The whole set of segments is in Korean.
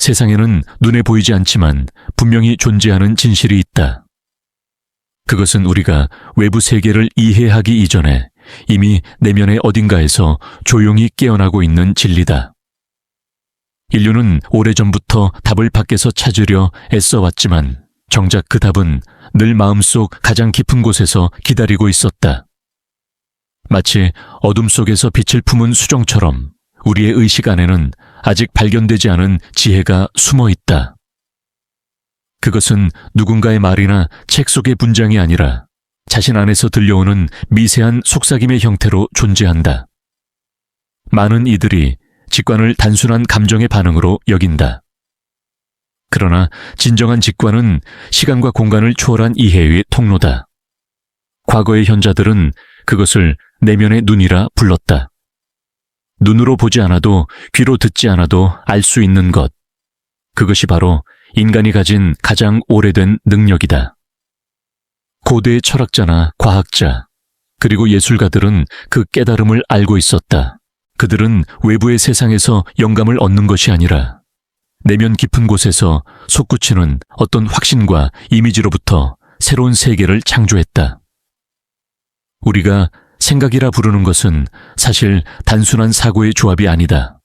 세상에는 눈에 보이지 않지만 분명히 존재하는 진실이 있다. 그것은 우리가 외부 세계를 이해하기 이전에 이미 내면의 어딘가에서 조용히 깨어나고 있는 진리다. 인류는 오래전부터 답을 밖에서 찾으려 애써왔지만 정작 그 답은 늘 마음속 가장 깊은 곳에서 기다리고 있었다. 마치 어둠 속에서 빛을 품은 수정처럼 우리의 의식 안에는 아직 발견되지 않은 지혜가 숨어 있다. 그것은 누군가의 말이나 책 속의 문장이 아니라 자신 안에서 들려오는 미세한 속삭임의 형태로 존재한다. 많은 이들이 직관을 단순한 감정의 반응으로 여긴다. 그러나 진정한 직관은 시간과 공간을 초월한 이해의 통로다. 과거의 현자들은 그것을 내면의 눈이라 불렀다. 눈으로 보지 않아도 귀로 듣지 않아도 알 수 있는 것. 그것이 바로 인간이 가진 가장 오래된 능력이다. 고대의 철학자나 과학자, 그리고 예술가들은 그 깨달음을 알고 있었다. 그들은 외부의 세상에서 영감을 얻는 것이 아니라 내면 깊은 곳에서 솟구치는 어떤 확신과 이미지로부터 새로운 세계를 창조했다. 우리가 생각이라 부르는 것은 사실 단순한 사고의 조합이 아니다.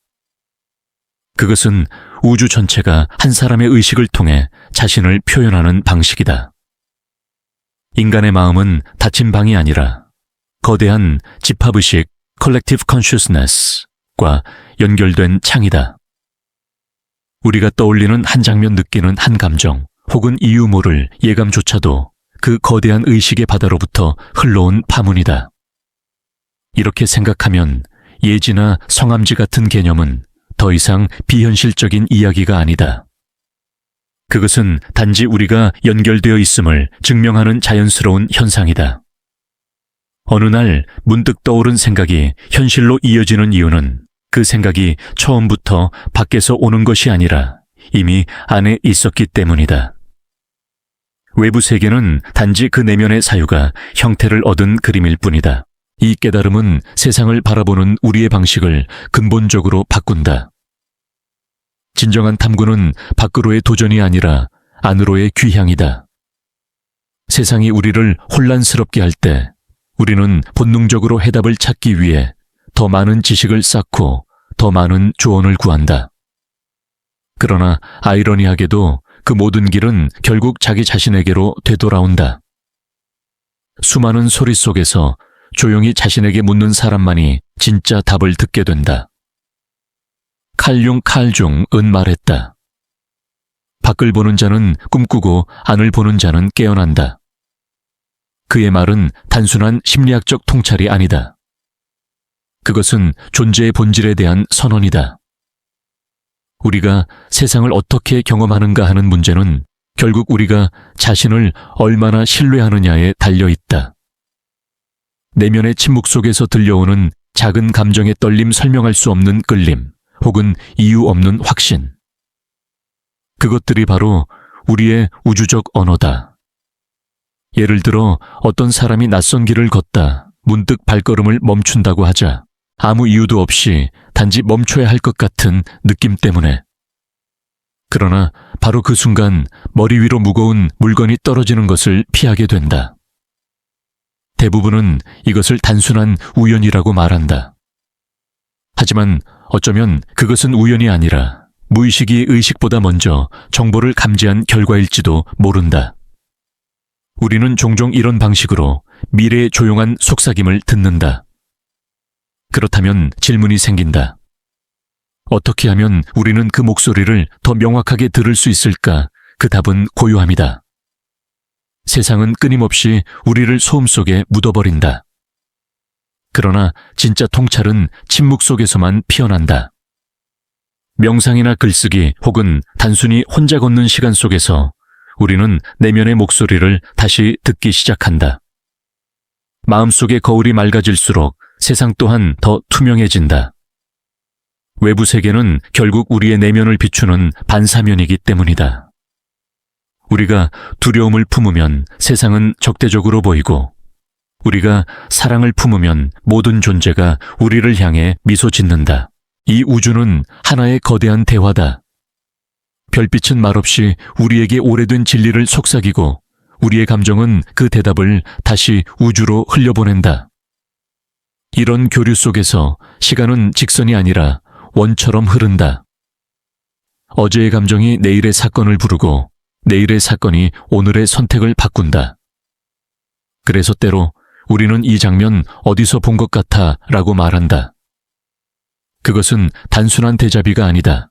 그것은 우주 전체가 한 사람의 의식을 통해 자신을 표현하는 방식이다. 인간의 마음은 닫힌 방이 아니라 거대한 집합의식 collective consciousness과 연결된 창이다. 우리가 떠올리는 한 장면, 느끼는 한 감정 혹은 이유 모를 예감조차도 그 거대한 의식의 바다로부터 흘러온 파문이다. 이렇게 생각하면 예지나 성암지 같은 개념은 더 이상 비현실적인 이야기가 아니다. 그것은 단지 우리가 연결되어 있음을 증명하는 자연스러운 현상이다. 어느 날 문득 떠오른 생각이 현실로 이어지는 이유는 그 생각이 처음부터 밖에서 오는 것이 아니라 이미 안에 있었기 때문이다. 외부 세계는 단지 그 내면의 사유가 형태를 얻은 그림일 뿐이다. 이 깨달음은 세상을 바라보는 우리의 방식을 근본적으로 바꾼다. 진정한 탐구는 밖으로의 도전이 아니라 안으로의 귀향이다. 세상이 우리를 혼란스럽게 할 때 우리는 본능적으로 해답을 찾기 위해 더 많은 지식을 쌓고 더 많은 조언을 구한다. 그러나 아이러니하게도 그 모든 길은 결국 자기 자신에게로 되돌아온다. 수많은 소리 속에서 조용히 자신에게 묻는 사람만이 진짜 답을 듣게 된다. 칼융은 말했다. 밖을 보는 자는 꿈꾸고 안을 보는 자는 깨어난다. 그의 말은 단순한 심리학적 통찰이 아니다. 그것은 존재의 본질에 대한 선언이다. 우리가 세상을 어떻게 경험하는가 하는 문제는 결국 우리가 자신을 얼마나 신뢰하느냐에 달려 있다. 내면의 침묵 속에서 들려오는 작은 감정의 떨림, 설명할 수 없는 끌림, 혹은 이유 없는 확신. 그것들이 바로 우리의 우주적 언어다. 예를 들어 어떤 사람이 낯선 길을 걷다 문득 발걸음을 멈춘다고 하자 아무 이유도 없이 단지 멈춰야 할 것 같은 느낌 때문에. 그러나 바로 그 순간 머리 위로 무거운 물건이 떨어지는 것을 피하게 된다. 대부분은 이것을 단순한 우연이라고 말한다. 하지만 어쩌면 그것은 우연이 아니라 무의식이 의식보다 먼저 정보를 감지한 결과일지도 모른다. 우리는 종종 이런 방식으로 미래의 조용한 속삭임을 듣는다. 그렇다면 질문이 생긴다. 어떻게 하면 우리는 그 목소리를 더 명확하게 들을 수 있을까? 그 답은 고요함이다. 세상은 끊임없이 우리를 소음 속에 묻어버린다. 그러나 진짜 통찰은 침묵 속에서만 피어난다. 명상이나 글쓰기 혹은 단순히 혼자 걷는 시간 속에서 우리는 내면의 목소리를 다시 듣기 시작한다. 마음속의 거울이 맑아질수록 세상 또한 더 투명해진다. 외부 세계는 결국 우리의 내면을 비추는 반사면이기 때문이다. 우리가 두려움을 품으면 세상은 적대적으로 보이고 우리가 사랑을 품으면 모든 존재가 우리를 향해 미소 짓는다. 이 우주는 하나의 거대한 대화다. 별빛은 말없이 우리에게 오래된 진리를 속삭이고 우리의 감정은 그 대답을 다시 우주로 흘려보낸다. 이런 교류 속에서 시간은 직선이 아니라 원처럼 흐른다. 어제의 감정이 내일의 사건을 부르고 내일의 사건이 오늘의 선택을 바꾼다. 그래서 때로 우리는 이 장면 어디서 본 것 같아 라고 말한다. 그것은 단순한 대자비가 아니다.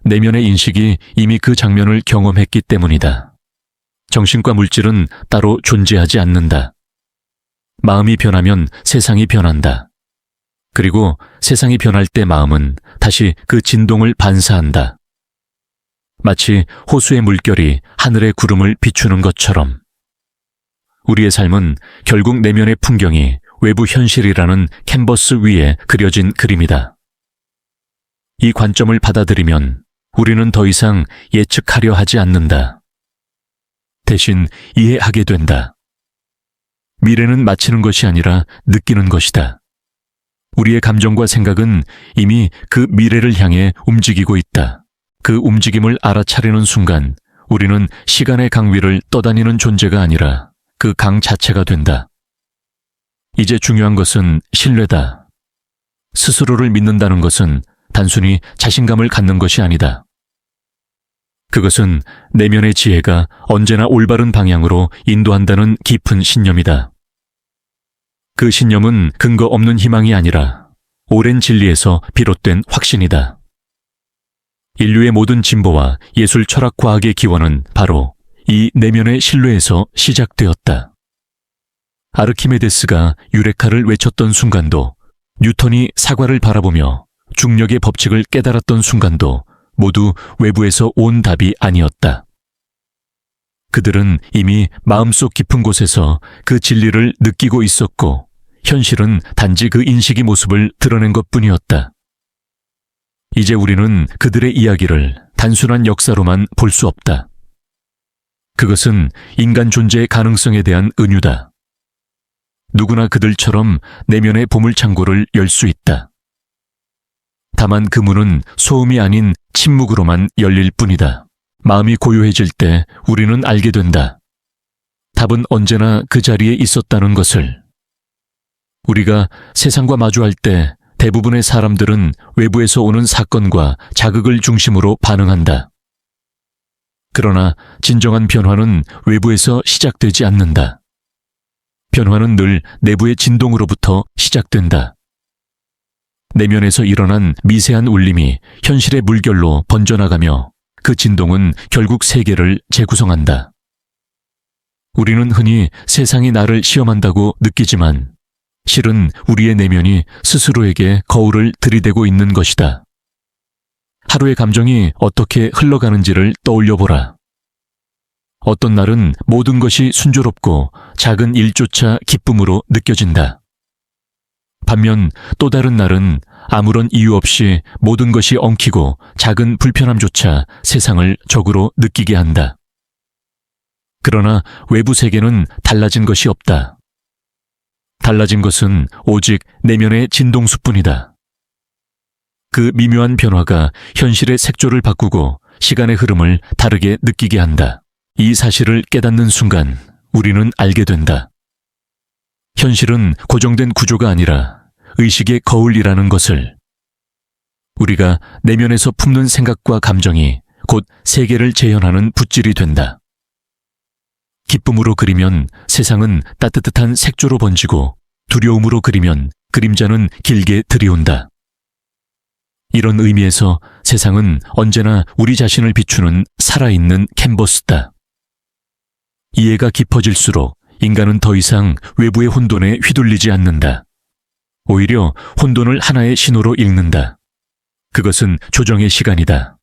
내면의 인식이 이미 그 장면을 경험했기 때문이다. 정신과 물질은 따로 존재하지 않는다. 마음이 변하면 세상이 변한다. 그리고 세상이 변할 때 마음은 다시 그 진동을 반사한다. 마치 호수의 물결이 하늘의 구름을 비추는 것처럼. 우리의 삶은 결국 내면의 풍경이 외부 현실이라는 캔버스 위에 그려진 그림이다. 이 관점을 받아들이면 우리는 더 이상 예측하려 하지 않는다. 대신 이해하게 된다. 미래는 맞히는 것이 아니라 느끼는 것이다. 우리의 감정과 생각은 이미 그 미래를 향해 움직이고 있다. 그 움직임을 알아차리는 순간 우리는 시간의 강 위를 떠다니는 존재가 아니라 그 강 자체가 된다. 이제 중요한 것은 신뢰다. 스스로를 믿는다는 것은 단순히 자신감을 갖는 것이 아니다. 그것은 내면의 지혜가 언제나 올바른 방향으로 인도한다는 깊은 신념이다. 그 신념은 근거 없는 희망이 아니라 오랜 진리에서 비롯된 확신이다. 인류의 모든 진보와 예술 철학 과학의 기원은 바로 이 내면의 신뢰에서 시작되었다. 아르키메데스가 유레카를 외쳤던 순간도, 뉴턴이 사과를 바라보며 중력의 법칙을 깨달았던 순간도 모두 외부에서 온 답이 아니었다. 그들은 이미 마음속 깊은 곳에서 그 진리를 느끼고 있었고 현실은 단지 그 인식의 모습을 드러낸 것뿐이었다. 이제 우리는 그들의 이야기를 단순한 역사로만 볼 수 없다. 그것은 인간 존재의 가능성에 대한 은유다. 누구나 그들처럼 내면의 보물창고를 열 수 있다. 다만 그 문은 소음이 아닌 침묵으로만 열릴 뿐이다. 마음이 고요해질 때 우리는 알게 된다. 답은 언제나 그 자리에 있었다는 것을. 우리가 세상과 마주할 때 대부분의 사람들은 외부에서 오는 사건과 자극을 중심으로 반응한다. 그러나 진정한 변화는 외부에서 시작되지 않는다. 변화는 늘 내부의 진동으로부터 시작된다. 내면에서 일어난 미세한 울림이 현실의 물결로 번져나가며 그 진동은 결국 세계를 재구성한다. 우리는 흔히 세상이 나를 시험한다고 느끼지만 실은 우리의 내면이 스스로에게 거울을 들이대고 있는 것이다. 하루의 감정이 어떻게 흘러가는지를 떠올려보라. 어떤 날은 모든 것이 순조롭고 작은 일조차 기쁨으로 느껴진다. 반면 또 다른 날은 아무런 이유 없이 모든 것이 엉키고 작은 불편함조차 세상을 적으로 느끼게 한다. 그러나 외부 세계는 달라진 것이 없다. 달라진 것은 오직 내면의 진동수뿐이다. 그 미묘한 변화가 현실의 색조를 바꾸고 시간의 흐름을 다르게 느끼게 한다. 이 사실을 깨닫는 순간 우리는 알게 된다. 현실은 고정된 구조가 아니라 의식의 거울이라는 것을. 우리가 내면에서 품는 생각과 감정이 곧 세계를 재현하는 붓질이 된다. 기쁨으로 그리면 세상은 따뜻한 색조로 번지고 두려움으로 그리면 그림자는 길게 들이온다. 이런 의미에서 세상은 언제나 우리 자신을 비추는 살아있는 캔버스다. 이해가 깊어질수록 인간은 더 이상 외부의 혼돈에 휘둘리지 않는다. 오히려 혼돈을 하나의 신호로 읽는다. 그것은 조정의 시간이다.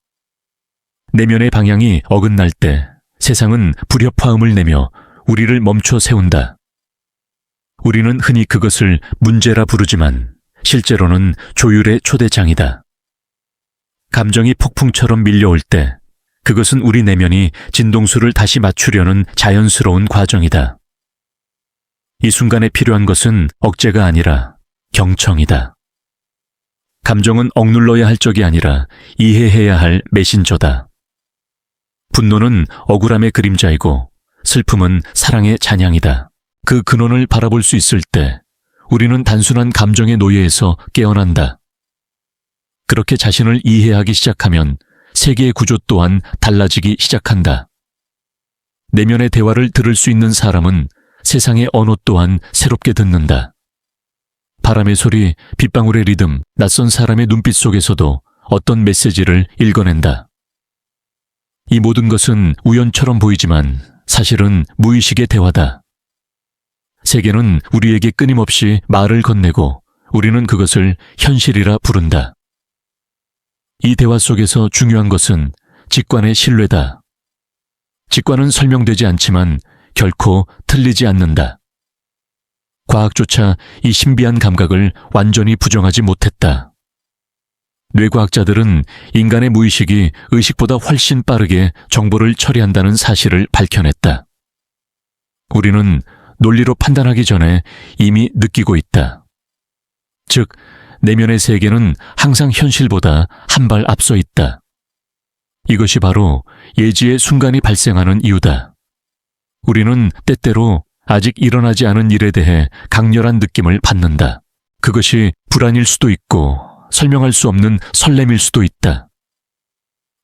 내면의 방향이 어긋날 때 세상은 불협화음을 내며 우리를 멈춰 세운다. 우리는 흔히 그것을 문제라 부르지만 실제로는 조율의 초대장이다. 감정이 폭풍처럼 밀려올 때 그것은 우리 내면이 진동수를 다시 맞추려는 자연스러운 과정이다. 이 순간에 필요한 것은 억제가 아니라 경청이다. 감정은 억눌러야 할 적이 아니라 이해해야 할 메신저다. 분노는 억울함의 그림자이고 슬픔은 사랑의 잔향이다. 그 근원을 바라볼 수 있을 때 우리는 단순한 감정의 노예에서 깨어난다. 그렇게 자신을 이해하기 시작하면 세계의 구조 또한 달라지기 시작한다. 내면의 대화를 들을 수 있는 사람은 세상의 언어 또한 새롭게 듣는다. 바람의 소리, 빗방울의 리듬, 낯선 사람의 눈빛 속에서도 어떤 메시지를 읽어낸다. 이 모든 것은 우연처럼 보이지만 사실은 무의식의 대화다. 세계는 우리에게 끊임없이 말을 건네고 우리는 그것을 현실이라 부른다. 이 대화 속에서 중요한 것은 직관의 신뢰다. 직관은 설명되지 않지만 결코 틀리지 않는다. 과학조차 이 신비한 감각을 완전히 부정하지 못했다. 뇌과학자들은 인간의 무의식이 의식보다 훨씬 빠르게 정보를 처리한다는 사실을 밝혀냈다. 우리는 논리로 판단하기 전에 이미 느끼고 있다. 즉, 내면의 세계는 항상 현실보다 한 발 앞서 있다. 이것이 바로 예지의 순간이 발생하는 이유다. 우리는 때때로 아직 일어나지 않은 일에 대해 강렬한 느낌을 받는다. 그것이 불안일 수도 있고 설명할 수 없는 설렘일 수도 있다.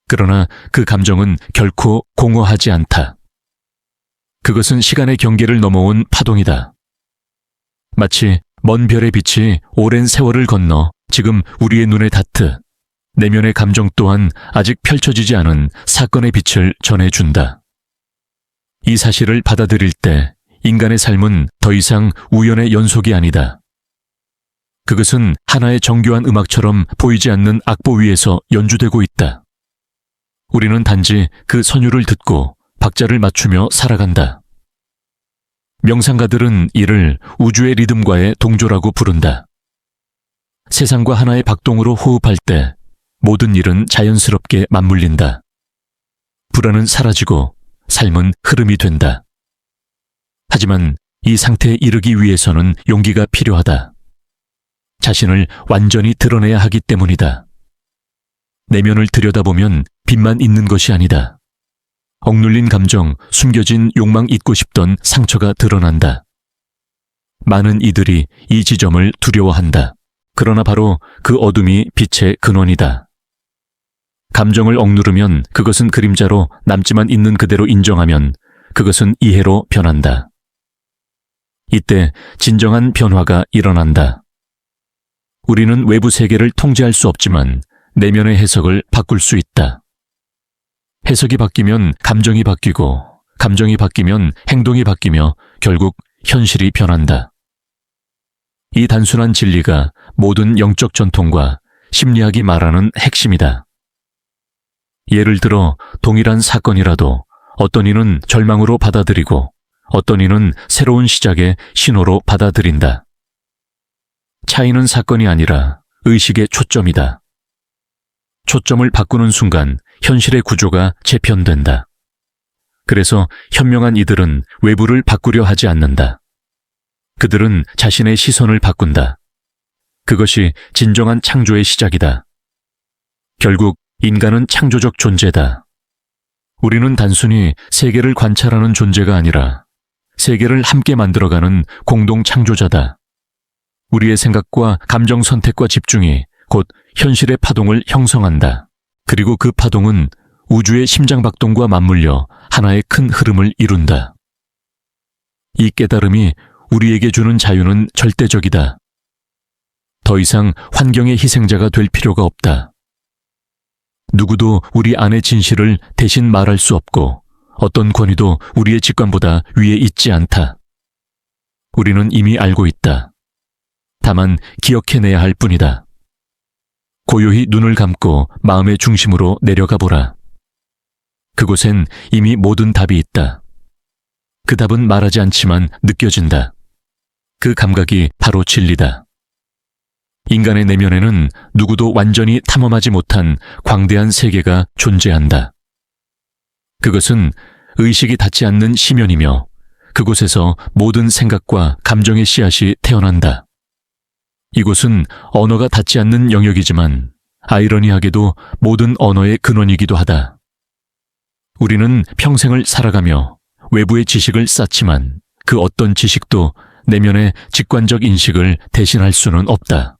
그러나 그 감정은 결코 공허하지 않다. 그것은 시간의 경계를 넘어온 파동이다. 마치 먼 별의 빛이 오랜 세월을 건너 지금 우리의 눈에 닿듯 내면의 감정 또한 아직 펼쳐지지 않은 사건의 빛을 전해준다. 이 사실을 받아들일 때 인간의 삶은 더 이상 우연의 연속이 아니다. 그것은 하나의 정교한 음악처럼 보이지 않는 악보 위에서 연주되고 있다. 우리는 단지 그 선율을 듣고 박자를 맞추며 살아간다. 명상가들은 이를 우주의 리듬과의 동조라고 부른다. 세상과 하나의 박동으로 호흡할 때 모든 일은 자연스럽게 맞물린다. 불안은 사라지고 삶은 흐름이 된다. 하지만 이 상태에 이르기 위해서는 용기가 필요하다. 자신을 완전히 드러내야 하기 때문이다. 내면을 들여다보면 빛만 있는 것이 아니다. 억눌린 감정, 숨겨진 욕망, 잊고 싶던 상처가 드러난다. 많은 이들이 이 지점을 두려워한다. 그러나 바로 그 어둠이 빛의 근원이다. 감정을 억누르면 그것은 그림자로 남지만 있는 그대로 인정하면 그것은 이해로 변한다. 이때 진정한 변화가 일어난다. 우리는 외부 세계를 통제할 수 없지만 내면의 해석을 바꿀 수 있다. 해석이 바뀌면 감정이 바뀌고 감정이 바뀌면 행동이 바뀌며 결국 현실이 변한다. 이 단순한 진리가 모든 영적 전통과 심리학이 말하는 핵심이다. 예를 들어 동일한 사건이라도 어떤 이는 절망으로 받아들이고 어떤 이는 새로운 시작의 신호로 받아들인다. 차이는 사건이 아니라 의식의 초점이다. 초점을 바꾸는 순간 현실의 구조가 재편된다. 그래서 현명한 이들은 외부를 바꾸려 하지 않는다. 그들은 자신의 시선을 바꾼다. 그것이 진정한 창조의 시작이다. 결국 인간은 창조적 존재다. 우리는 단순히 세계를 관찰하는 존재가 아니라 세계를 함께 만들어가는 공동 창조자다. 우리의 생각과 감정 선택과 집중이 곧 현실의 파동을 형성한다. 그리고 그 파동은 우주의 심장박동과 맞물려 하나의 큰 흐름을 이룬다. 이 깨달음이 우리에게 주는 자유는 절대적이다. 더 이상 환경의 희생자가 될 필요가 없다. 누구도 우리 안의 진실을 대신 말할 수 없고 어떤 권위도 우리의 직관보다 위에 있지 않다. 우리는 이미 알고 있다. 다만 기억해내야 할 뿐이다. 고요히 눈을 감고 마음의 중심으로 내려가 보라. 그곳엔 이미 모든 답이 있다. 그 답은 말하지 않지만 느껴진다. 그 감각이 바로 진리다. 인간의 내면에는 누구도 완전히 탐험하지 못한 광대한 세계가 존재한다. 그것은 의식이 닿지 않는 심연이며 그곳에서 모든 생각과 감정의 씨앗이 태어난다. 이곳은 언어가 닿지 않는 영역이지만 아이러니하게도 모든 언어의 근원이기도 하다. 우리는 평생을 살아가며 외부의 지식을 쌓지만 그 어떤 지식도 내면의 직관적 인식을 대신할 수는 없다.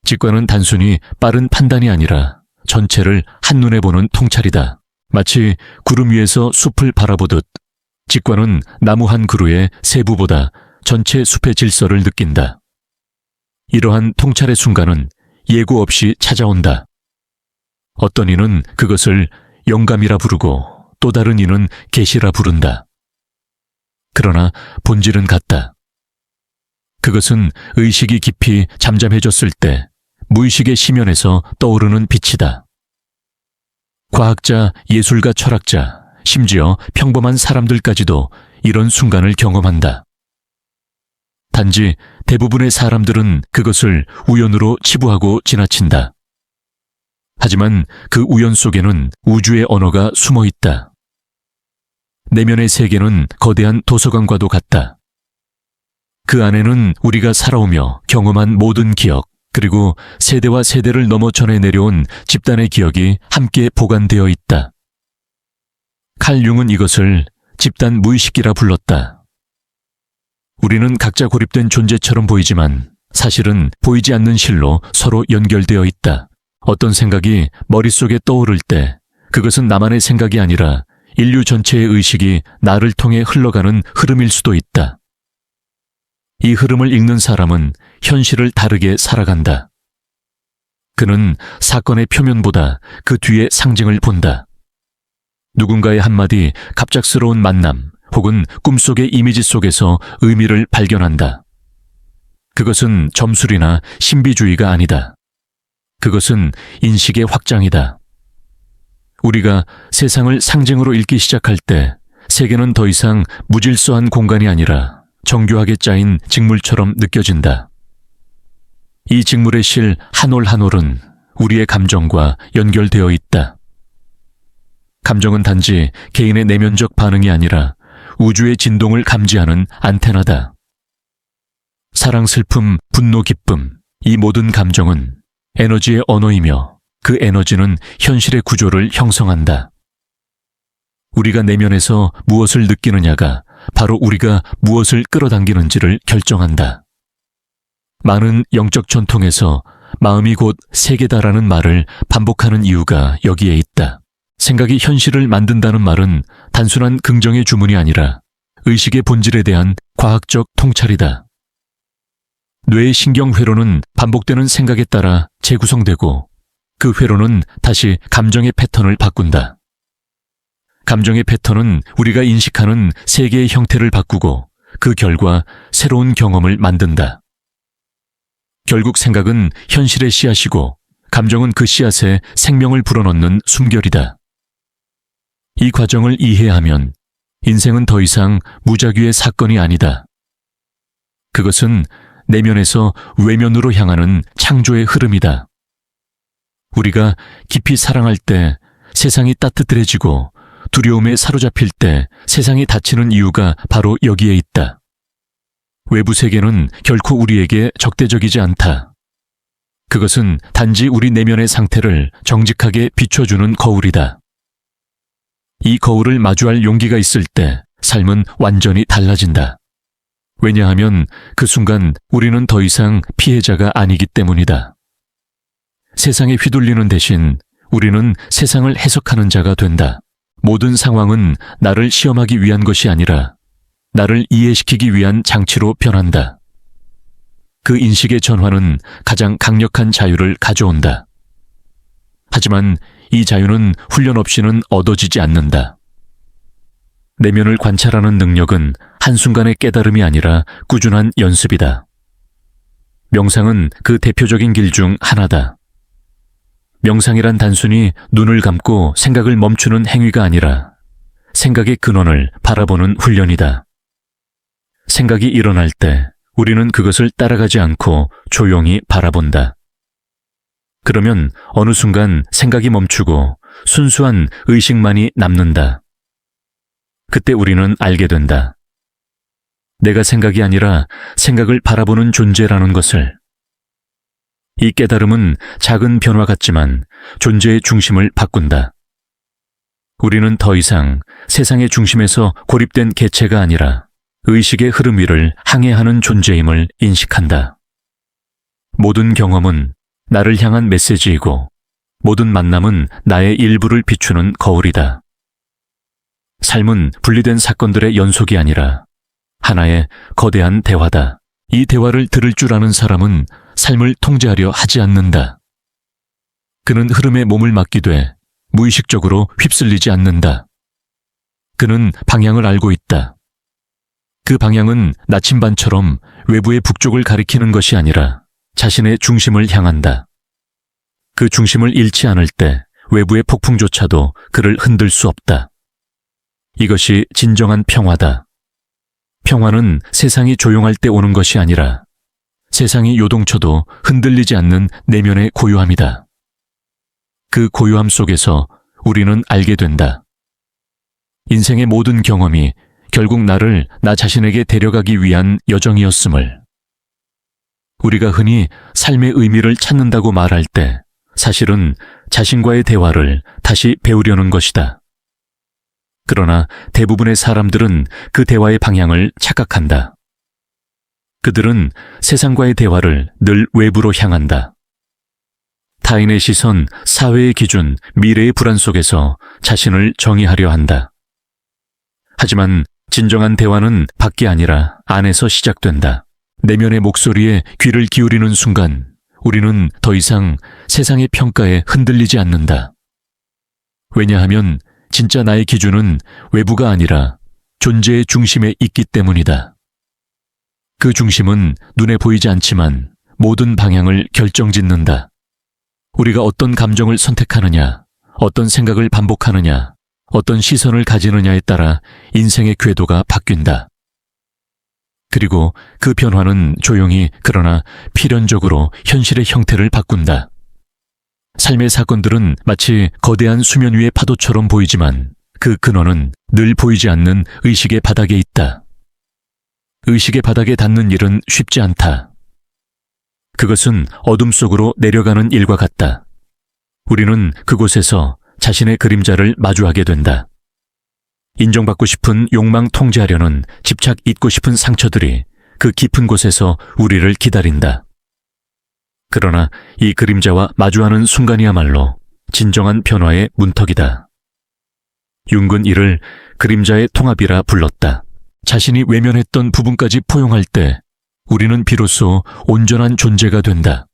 직관은 단순히 빠른 판단이 아니라 전체를 한눈에 보는 통찰이다. 마치 구름 위에서 숲을 바라보듯 직관은 나무 한 그루의 세부보다 전체 숲의 질서를 느낀다. 이러한 통찰의 순간은 예고 없이 찾아온다. 어떤 이는 그것을 영감이라 부르고 또 다른 이는 계시라 부른다. 그러나 본질은 같다. 그것은 의식이 깊이 잠잠해졌을 때 무의식의 심연에서 떠오르는 빛이다. 과학자, 예술가, 철학자, 심지어 평범한 사람들까지도 이런 순간을 경험한다. 단지 대부분의 사람들은 그것을 우연으로 치부하고 지나친다. 하지만 그 우연 속에는 우주의 언어가 숨어 있다. 내면의 세계는 거대한 도서관과도 같다. 그 안에는 우리가 살아오며 경험한 모든 기억, 그리고 세대와 세대를 넘어 전해 내려온 집단의 기억이 함께 보관되어 있다. 칼 융은 이것을 집단 무의식이라 불렀다. 우리는 각자 고립된 존재처럼 보이지만 사실은 보이지 않는 실로 서로 연결되어 있다. 어떤 생각이 머릿속에 떠오를 때 그것은 나만의 생각이 아니라 인류 전체의 의식이 나를 통해 흘러가는 흐름일 수도 있다. 이 흐름을 읽는 사람은 현실을 다르게 살아간다. 그는 사건의 표면보다 그 뒤의 상징을 본다. 누군가의 한마디 갑작스러운 만남 혹은 꿈속의 이미지 속에서 의미를 발견한다. 그것은 점술이나 신비주의가 아니다. 그것은 인식의 확장이다. 우리가 세상을 상징으로 읽기 시작할 때 세계는 더 이상 무질서한 공간이 아니라 정교하게 짜인 직물처럼 느껴진다. 이 직물의 실 한 올 한 올은 우리의 감정과 연결되어 있다. 감정은 단지 개인의 내면적 반응이 아니라 우주의 진동을 감지하는 안테나다. 사랑, 슬픔, 분노, 기쁨, 이 모든 감정은 에너지의 언어이며 그 에너지는 현실의 구조를 형성한다. 우리가 내면에서 무엇을 느끼느냐가 바로 우리가 무엇을 끌어당기는지를 결정한다. 많은 영적 전통에서 마음이 곧 세계다라는 말을 반복하는 이유가 여기에 있다. 생각이 현실을 만든다는 말은 단순한 긍정의 주문이 아니라 의식의 본질에 대한 과학적 통찰이다. 뇌의 신경회로는 반복되는 생각에 따라 재구성되고 그 회로는 다시 감정의 패턴을 바꾼다. 감정의 패턴은 우리가 인식하는 세계의 형태를 바꾸고 그 결과 새로운 경험을 만든다. 결국 생각은 현실의 씨앗이고 감정은 그 씨앗에 생명을 불어넣는 숨결이다. 이 과정을 이해하면 인생은 더 이상 무작위의 사건이 아니다. 그것은 내면에서 외면으로 향하는 창조의 흐름이다. 우리가 깊이 사랑할 때 세상이 따뜻해지고 두려움에 사로잡힐 때 세상이 닫히는 이유가 바로 여기에 있다. 외부 세계는 결코 우리에게 적대적이지 않다. 그것은 단지 우리 내면의 상태를 정직하게 비춰주는 거울이다. 이 거울을 마주할 용기가 있을 때 삶은 완전히 달라진다. 왜냐하면 그 순간 우리는 더 이상 피해자가 아니기 때문이다. 세상에 휘둘리는 대신 우리는 세상을 해석하는 자가 된다. 모든 상황은 나를 시험하기 위한 것이 아니라 나를 이해시키기 위한 장치로 변한다. 그 인식의 전환은 가장 강력한 자유를 가져온다. 하지만 이 자유는 훈련 없이는 얻어지지 않는다. 내면을 관찰하는 능력은 한순간의 깨달음이 아니라 꾸준한 연습이다. 명상은 그 대표적인 길 중 하나다. 명상이란 단순히 눈을 감고 생각을 멈추는 행위가 아니라 생각의 근원을 바라보는 훈련이다. 생각이 일어날 때 우리는 그것을 따라가지 않고 조용히 바라본다. 그러면 어느 순간 생각이 멈추고 순수한 의식만이 남는다. 그때 우리는 알게 된다. 내가 생각이 아니라 생각을 바라보는 존재라는 것을. 이 깨달음은 작은 변화 같지만 존재의 중심을 바꾼다. 우리는 더 이상 세상의 중심에서 고립된 개체가 아니라 의식의 흐름 위를 항해하는 존재임을 인식한다. 모든 경험은 나를 향한 메시지이고 모든 만남은 나의 일부를 비추는 거울이다. 삶은 분리된 사건들의 연속이 아니라 하나의 거대한 대화다. 이 대화를 들을 줄 아는 사람은 삶을 통제하려 하지 않는다. 그는 흐름에 몸을 맡기되 무의식적으로 휩쓸리지 않는다. 그는 방향을 알고 있다. 그 방향은 나침반처럼 외부의 북쪽을 가리키는 것이 아니라 자신의 중심을 향한다. 그 중심을 잃지 않을 때 외부의 폭풍조차도 그를 흔들 수 없다. 이것이 진정한 평화다. 평화는 세상이 조용할 때 오는 것이 아니라 세상이 요동쳐도 흔들리지 않는 내면의 고요함이다. 그 고요함 속에서 우리는 알게 된다. 인생의 모든 경험이 결국 나를 나 자신에게 데려가기 위한 여정이었음을. 우리가 흔히 삶의 의미를 찾는다고 말할 때 사실은 자신과의 대화를 다시 배우려는 것이다. 그러나 대부분의 사람들은 그 대화의 방향을 착각한다. 그들은 세상과의 대화를 늘 외부로 향한다. 타인의 시선, 사회의 기준, 미래의 불안 속에서 자신을 정의하려 한다. 하지만 진정한 대화는 밖이 아니라 안에서 시작된다. 내면의 목소리에 귀를 기울이는 순간 우리는 더 이상 세상의 평가에 흔들리지 않는다. 왜냐하면 진짜 나의 기준은 외부가 아니라 존재의 중심에 있기 때문이다. 그 중심은 눈에 보이지 않지만 모든 방향을 결정짓는다. 우리가 어떤 감정을 선택하느냐, 어떤 생각을 반복하느냐, 어떤 시선을 가지느냐에 따라 인생의 궤도가 바뀐다. 그리고 그 변화는 조용히 그러나 필연적으로 현실의 형태를 바꾼다. 삶의 사건들은 마치 거대한 수면 위의 파도처럼 보이지만 그 근원은 늘 보이지 않는 의식의 바닥에 있다. 의식의 바닥에 닿는 일은 쉽지 않다. 그것은 어둠 속으로 내려가는 일과 같다. 우리는 그곳에서 자신의 그림자를 마주하게 된다. 인정받고 싶은 욕망 통제하려는 집착 잊고 싶은 상처들이 그 깊은 곳에서 우리를 기다린다. 그러나 이 그림자와 마주하는 순간이야말로 진정한 변화의 문턱이다. 융은 이를 그림자의 통합이라 불렀다. 자신이 외면했던 부분까지 포용할 때 우리는 비로소 온전한 존재가 된다.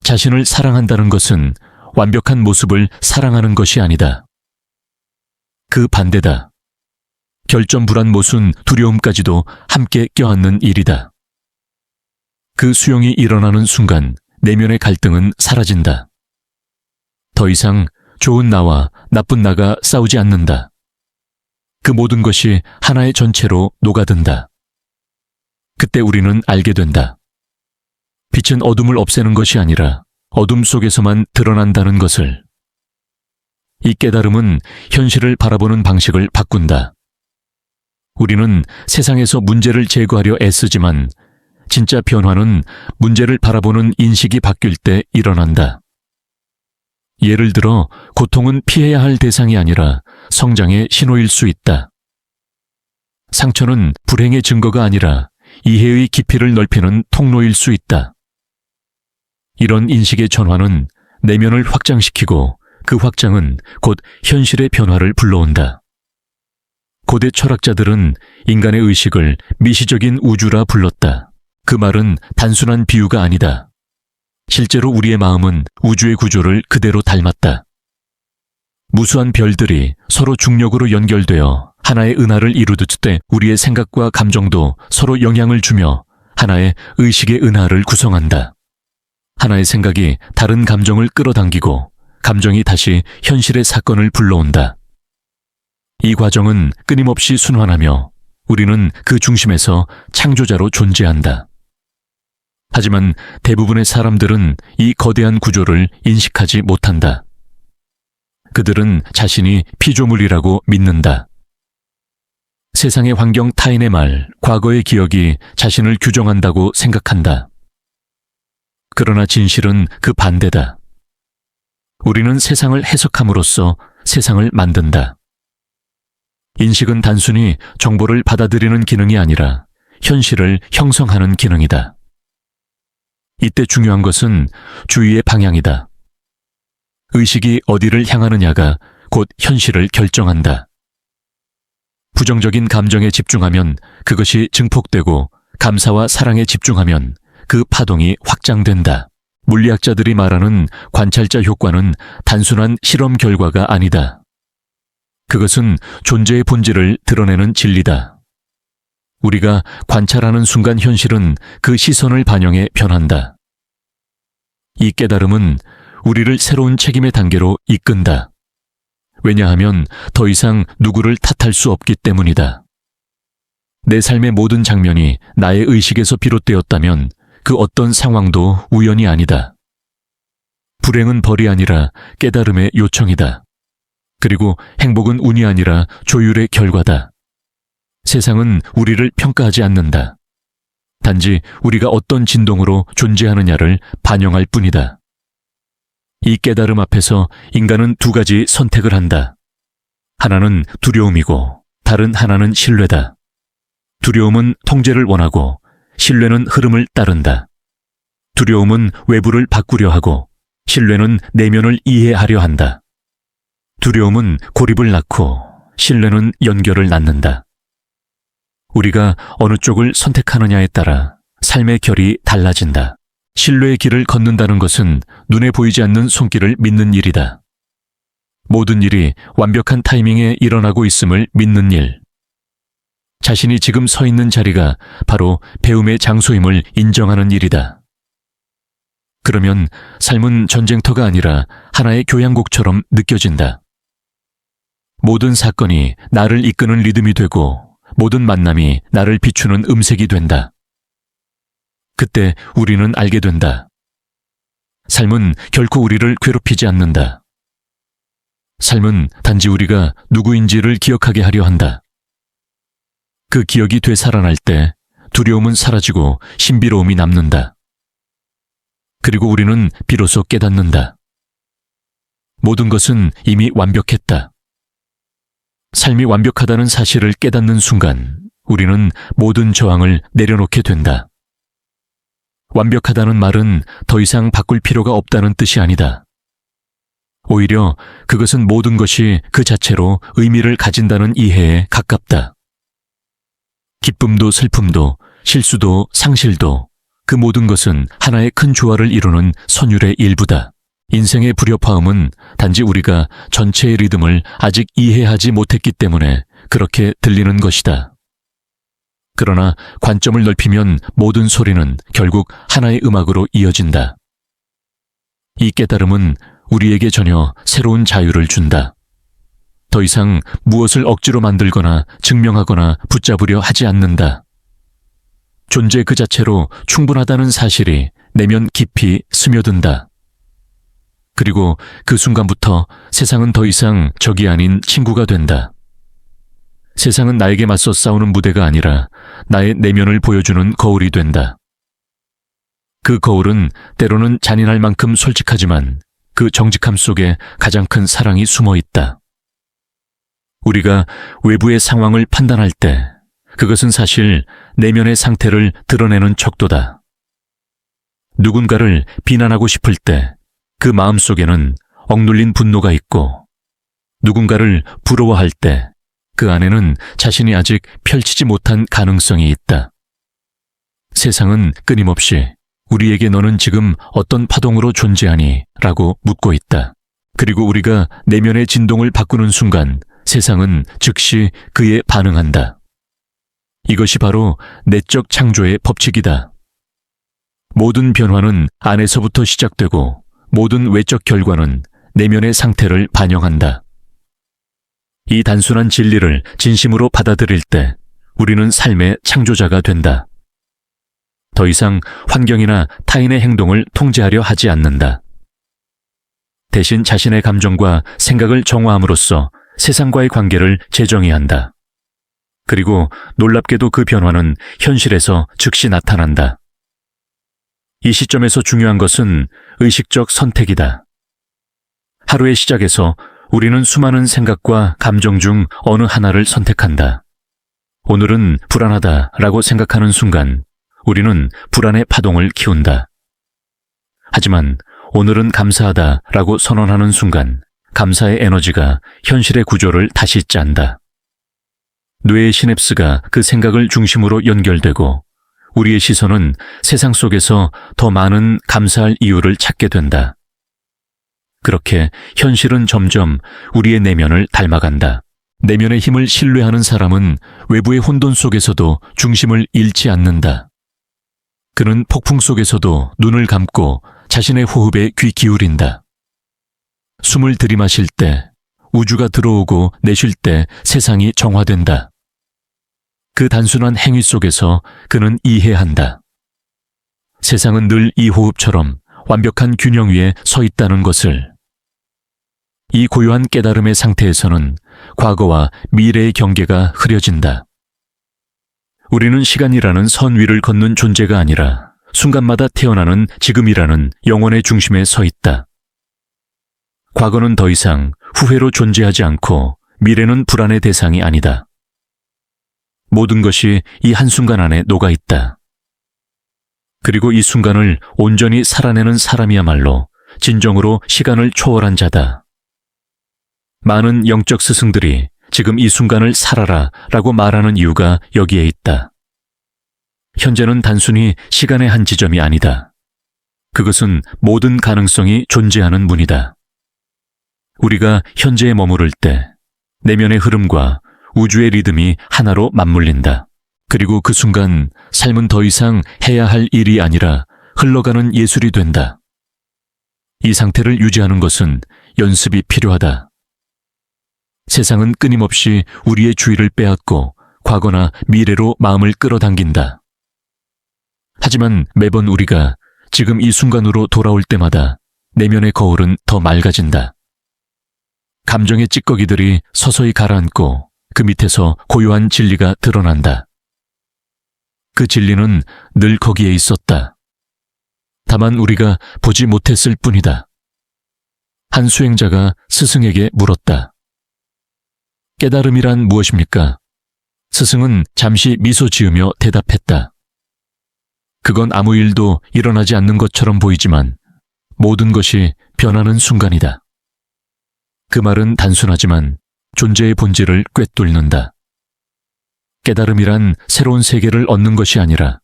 자신을 사랑한다는 것은 완벽한 모습을 사랑하는 것이 아니다. 그 반대다. 결점불안 모순 두려움까지도 함께 껴안는 일이다. 그 수용이 일어나는 순간 내면의 갈등은 사라진다. 더 이상 좋은 나와 나쁜 나가 싸우지 않는다. 그 모든 것이 하나의 전체로 녹아든다. 그때 우리는 알게 된다. 빛은 어둠을 없애는 것이 아니라 어둠 속에서만 드러난다는 것을. 이 깨달음은 현실을 바라보는 방식을 바꾼다. 우리는 세상에서 문제를 제거하려 애쓰지만 진짜 변화는 문제를 바라보는 인식이 바뀔 때 일어난다. 예를 들어 고통은 피해야 할 대상이 아니라 성장의 신호일 수 있다. 상처는 불행의 증거가 아니라 이해의 깊이를 넓히는 통로일 수 있다. 이런 인식의 전환은 내면을 확장시키고 그 확장은 곧 현실의 변화를 불러온다. 고대 철학자들은 인간의 의식을 미시적인 우주라 불렀다. 그 말은 단순한 비유가 아니다. 실제로 우리의 마음은 우주의 구조를 그대로 닮았다. 무수한 별들이 서로 중력으로 연결되어 하나의 은하를 이루듯 때 우리의 생각과 감정도 서로 영향을 주며 하나의 의식의 은하를 구성한다. 하나의 생각이 다른 감정을 끌어당기고 감정이 다시 현실의 사건을 불러온다. 이 과정은 끊임없이 순환하며 우리는 그 중심에서 창조자로 존재한다. 하지만 대부분의 사람들은 이 거대한 구조를 인식하지 못한다. 그들은 자신이 피조물이라고 믿는다. 세상의 환경, 타인의 말, 과거의 기억이 자신을 규정한다고 생각한다. 그러나 진실은 그 반대다. 우리는 세상을 해석함으로써 세상을 만든다. 인식은 단순히 정보를 받아들이는 기능이 아니라 현실을 형성하는 기능이다. 이때 중요한 것은 주의의 방향이다. 의식이 어디를 향하느냐가 곧 현실을 결정한다. 부정적인 감정에 집중하면 그것이 증폭되고 감사와 사랑에 집중하면 그 파동이 확장된다. 물리학자들이 말하는 관찰자 효과는 단순한 실험 결과가 아니다. 그것은 존재의 본질을 드러내는 진리다. 우리가 관찰하는 순간 현실은 그 시선을 반영해 변한다. 이 깨달음은 우리를 새로운 책임의 단계로 이끈다. 왜냐하면 더 이상 누구를 탓할 수 없기 때문이다. 내 삶의 모든 장면이 나의 의식에서 비롯되었다면 그 어떤 상황도 우연이 아니다. 불행은 벌이 아니라 깨달음의 요청이다. 그리고 행복은 운이 아니라 조율의 결과다. 세상은 우리를 평가하지 않는다. 단지 우리가 어떤 진동으로 존재하느냐를 반영할 뿐이다. 이 깨달음 앞에서 인간은 두 가지 선택을 한다. 하나는 두려움이고 다른 하나는 신뢰다. 두려움은 통제를 원하고 신뢰는 흐름을 따른다. 두려움은 외부를 바꾸려 하고 신뢰는 내면을 이해하려 한다. 두려움은 고립을 낳고 신뢰는 연결을 낳는다. 우리가 어느 쪽을 선택하느냐에 따라 삶의 결이 달라진다. 신뢰의 길을 걷는다는 것은 눈에 보이지 않는 손길을 믿는 일이다. 모든 일이 완벽한 타이밍에 일어나고 있음을 믿는 일. 자신이 지금 서 있는 자리가 바로 배움의 장소임을 인정하는 일이다. 그러면 삶은 전쟁터가 아니라 하나의 교향곡처럼 느껴진다. 모든 사건이 나를 이끄는 리듬이 되고 모든 만남이 나를 비추는 음색이 된다. 그때 우리는 알게 된다. 삶은 결코 우리를 괴롭히지 않는다. 삶은 단지 우리가 누구인지를 기억하게 하려 한다. 그 기억이 되살아날 때 두려움은 사라지고 신비로움이 남는다. 그리고 우리는 비로소 깨닫는다. 모든 것은 이미 완벽했다. 삶이 완벽하다는 사실을 깨닫는 순간 우리는 모든 저항을 내려놓게 된다. 완벽하다는 말은 더 이상 바꿀 필요가 없다는 뜻이 아니다. 오히려 그것은 모든 것이 그 자체로 의미를 가진다는 이해에 가깝다. 기쁨도 슬픔도 실수도 상실도 그 모든 것은 하나의 큰 조화를 이루는 선율의 일부다. 인생의 불협화음은 단지 우리가 전체의 리듬을 아직 이해하지 못했기 때문에 그렇게 들리는 것이다. 그러나 관점을 넓히면 모든 소리는 결국 하나의 음악으로 이어진다. 이 깨달음은 우리에게 전혀 새로운 자유를 준다. 더 이상 무엇을 억지로 만들거나 증명하거나 붙잡으려 하지 않는다. 존재 그 자체로 충분하다는 사실이 내면 깊이 스며든다. 그리고 그 순간부터 세상은 더 이상 적이 아닌 친구가 된다. 세상은 나에게 맞서 싸우는 무대가 아니라 나의 내면을 보여주는 거울이 된다. 그 거울은 때로는 잔인할 만큼 솔직하지만 그 정직함 속에 가장 큰 사랑이 숨어 있다. 우리가 외부의 상황을 판단할 때 그것은 사실 내면의 상태를 드러내는 척도다. 누군가를 비난하고 싶을 때 그 마음 속에는 억눌린 분노가 있고 누군가를 부러워할 때 그 안에는 자신이 아직 펼치지 못한 가능성이 있다. 세상은 끊임없이 우리에게 너는 지금 어떤 파동으로 존재하니? 라고 묻고 있다. 그리고 우리가 내면의 진동을 바꾸는 순간 세상은 즉시 그에 반응한다. 이것이 바로 내적 창조의 법칙이다. 모든 변화는 안에서부터 시작되고 모든 외적 결과는 내면의 상태를 반영한다. 이 단순한 진리를 진심으로 받아들일 때 우리는 삶의 창조자가 된다. 더 이상 환경이나 타인의 행동을 통제하려 하지 않는다. 대신 자신의 감정과 생각을 정화함으로써 세상과의 관계를 재정의한다. 그리고 놀랍게도 그 변화는 현실에서 즉시 나타난다. 이 시점에서 중요한 것은 의식적 선택이다. 하루의 시작에서 우리는 수많은 생각과 감정 중 어느 하나를 선택한다. 오늘은 불안하다라고 생각하는 순간 우리는 불안의 파동을 키운다. 하지만 오늘은 감사하다라고 선언하는 순간 감사의 에너지가 현실의 구조를 다시 짠다. 뇌의 시냅스가 그 생각을 중심으로 연결되고 우리의 시선은 세상 속에서 더 많은 감사할 이유를 찾게 된다. 그렇게 현실은 점점 우리의 내면을 닮아간다. 내면의 힘을 신뢰하는 사람은 외부의 혼돈 속에서도 중심을 잃지 않는다. 그는 폭풍 속에서도 눈을 감고 자신의 호흡에 귀 기울인다. 숨을 들이마실 때, 우주가 들어오고 내쉴 때 세상이 정화된다. 그 단순한 행위 속에서 그는 이해한다. 세상은 늘 이 호흡처럼 완벽한 균형 위에 서 있다는 것을. 이 고요한 깨달음의 상태에서는 과거와 미래의 경계가 흐려진다. 우리는 시간이라는 선 위를 걷는 존재가 아니라 순간마다 태어나는 지금이라는 영혼의 중심에 서 있다. 과거는 더 이상 후회로 존재하지 않고 미래는 불안의 대상이 아니다. 모든 것이 이 한순간 안에 녹아 있다. 그리고 이 순간을 온전히 살아내는 사람이야말로 진정으로 시간을 초월한 자다. 많은 영적 스승들이 지금 이 순간을 살아라 라고 말하는 이유가 여기에 있다. 현재는 단순히 시간의 한 지점이 아니다. 그것은 모든 가능성이 존재하는 문이다. 우리가 현재에 머무를 때 내면의 흐름과 우주의 리듬이 하나로 맞물린다. 그리고 그 순간 삶은 더 이상 해야 할 일이 아니라 흘러가는 예술이 된다. 이 상태를 유지하는 것은 연습이 필요하다. 세상은 끊임없이 우리의 주의를 빼앗고 과거나 미래로 마음을 끌어당긴다. 하지만 매번 우리가 지금 이 순간으로 돌아올 때마다 내면의 거울은 더 맑아진다. 감정의 찌꺼기들이 서서히 가라앉고 그 밑에서 고요한 진리가 드러난다. 그 진리는 늘 거기에 있었다. 다만 우리가 보지 못했을 뿐이다. 한 수행자가 스승에게 물었다. 깨달음이란 무엇입니까? 스승은 잠시 미소 지으며 대답했다. 그건 아무 일도 일어나지 않는 것처럼 보이지만 모든 것이 변하는 순간이다. 그 말은 단순하지만 존재의 본질을 꿰뚫는다. 깨달음이란 새로운 세계를 얻는 것이 아니라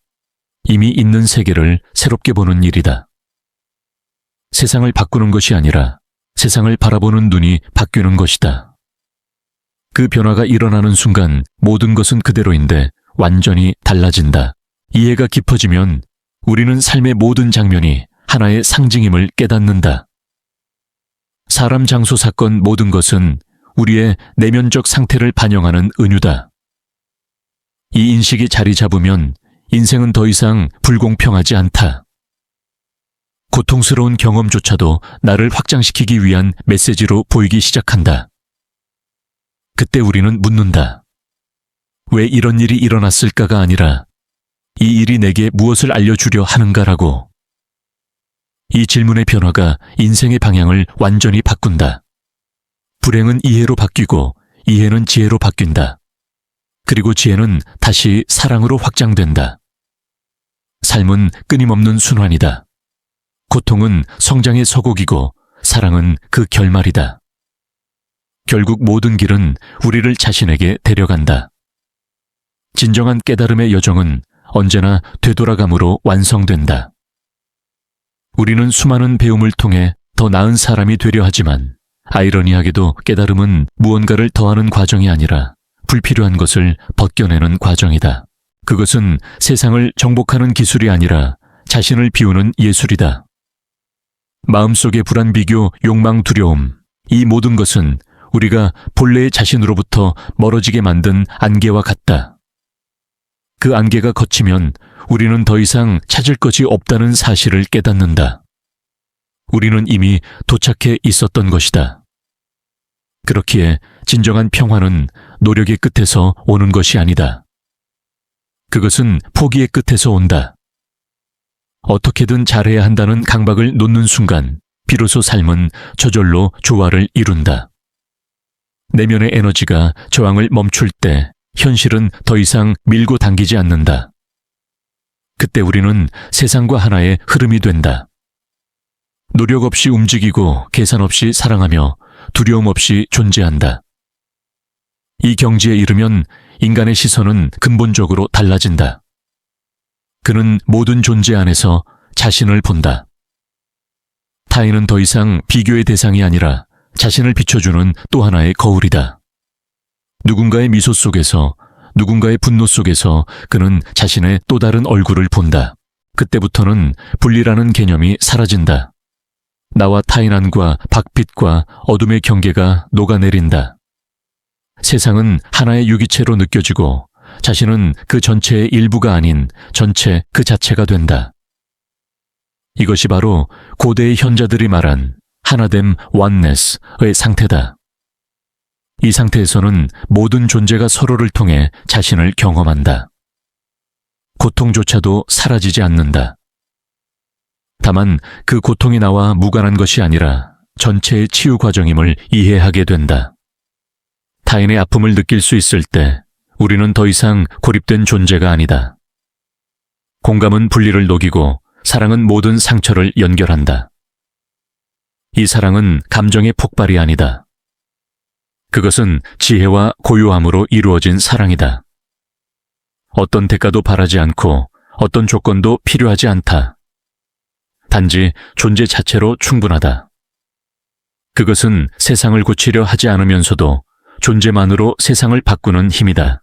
이미 있는 세계를 새롭게 보는 일이다. 세상을 바꾸는 것이 아니라 세상을 바라보는 눈이 바뀌는 것이다. 그 변화가 일어나는 순간 모든 것은 그대로인데 완전히 달라진다. 이해가 깊어지면 우리는 삶의 모든 장면이 하나의 상징임을 깨닫는다. 사람, 장소, 사건 모든 것은 우리의 내면적 상태를 반영하는 은유다. 이 인식이 자리 잡으면 인생은 더 이상 불공평하지 않다. 고통스러운 경험조차도 나를 확장시키기 위한 메시지로 보이기 시작한다. 그때 우리는 묻는다. 왜 이런 일이 일어났을까가 아니라 이 일이 내게 무엇을 알려주려 하는가라고. 이 질문의 변화가 인생의 방향을 완전히 바꾼다. 불행은 이해로 바뀌고 이해는 지혜로 바뀐다. 그리고 지혜는 다시 사랑으로 확장된다. 삶은 끊임없는 순환이다. 고통은 성장의 서곡이고 사랑은 그 결말이다. 결국 모든 길은 우리를 자신에게 데려간다. 진정한 깨달음의 여정은 언제나 되돌아감으로 완성된다. 우리는 수많은 배움을 통해 더 나은 사람이 되려 하지만 아이러니하게도 깨달음은 무언가를 더하는 과정이 아니라 불필요한 것을 벗겨내는 과정이다. 그것은 세상을 정복하는 기술이 아니라 자신을 비우는 예술이다. 마음속의 불안, 비교, 욕망, 두려움, 이 모든 것은 우리가 본래의 자신으로부터 멀어지게 만든 안개와 같다. 그 안개가 걷히면 우리는 더 이상 찾을 것이 없다는 사실을 깨닫는다. 우리는 이미 도착해 있었던 것이다. 그렇기에 진정한 평화는 노력의 끝에서 오는 것이 아니다. 그것은 포기의 끝에서 온다. 어떻게든 잘해야 한다는 강박을 놓는 순간 비로소 삶은 저절로 조화를 이룬다. 내면의 에너지가 저항을 멈출 때 현실은 더 이상 밀고 당기지 않는다. 그때 우리는 세상과 하나의 흐름이 된다. 노력 없이 움직이고 계산 없이 사랑하며 두려움 없이 존재한다. 이 경지에 이르면 인간의 시선은 근본적으로 달라진다. 그는 모든 존재 안에서 자신을 본다. 타인은 더 이상 비교의 대상이 아니라 자신을 비춰주는 또 하나의 거울이다. 누군가의 미소 속에서, 누군가의 분노 속에서 그는 자신의 또 다른 얼굴을 본다. 그때부터는 분리라는 개념이 사라진다. 나와 타인 안과 박빛과 어둠의 경계가 녹아내린다. 세상은 하나의 유기체로 느껴지고 자신은 그 전체의 일부가 아닌 전체 그 자체가 된다. 이것이 바로 고대의 현자들이 말한 하나됨 oneness의 상태다. 이 상태에서는 모든 존재가 서로를 통해 자신을 경험한다. 고통조차도 사라지지 않는다. 다만 그 고통이 나와 무관한 것이 아니라 전체의 치유 과정임을 이해하게 된다. 타인의 아픔을 느낄 수 있을 때 우리는 더 이상 고립된 존재가 아니다. 공감은 분리를 녹이고 사랑은 모든 상처를 연결한다. 이 사랑은 감정의 폭발이 아니다. 그것은 지혜와 고요함으로 이루어진 사랑이다. 어떤 대가도 바라지 않고 어떤 조건도 필요하지 않다. 단지 존재 자체로 충분하다. 그것은 세상을 고치려 하지 않으면서도 존재만으로 세상을 바꾸는 힘이다.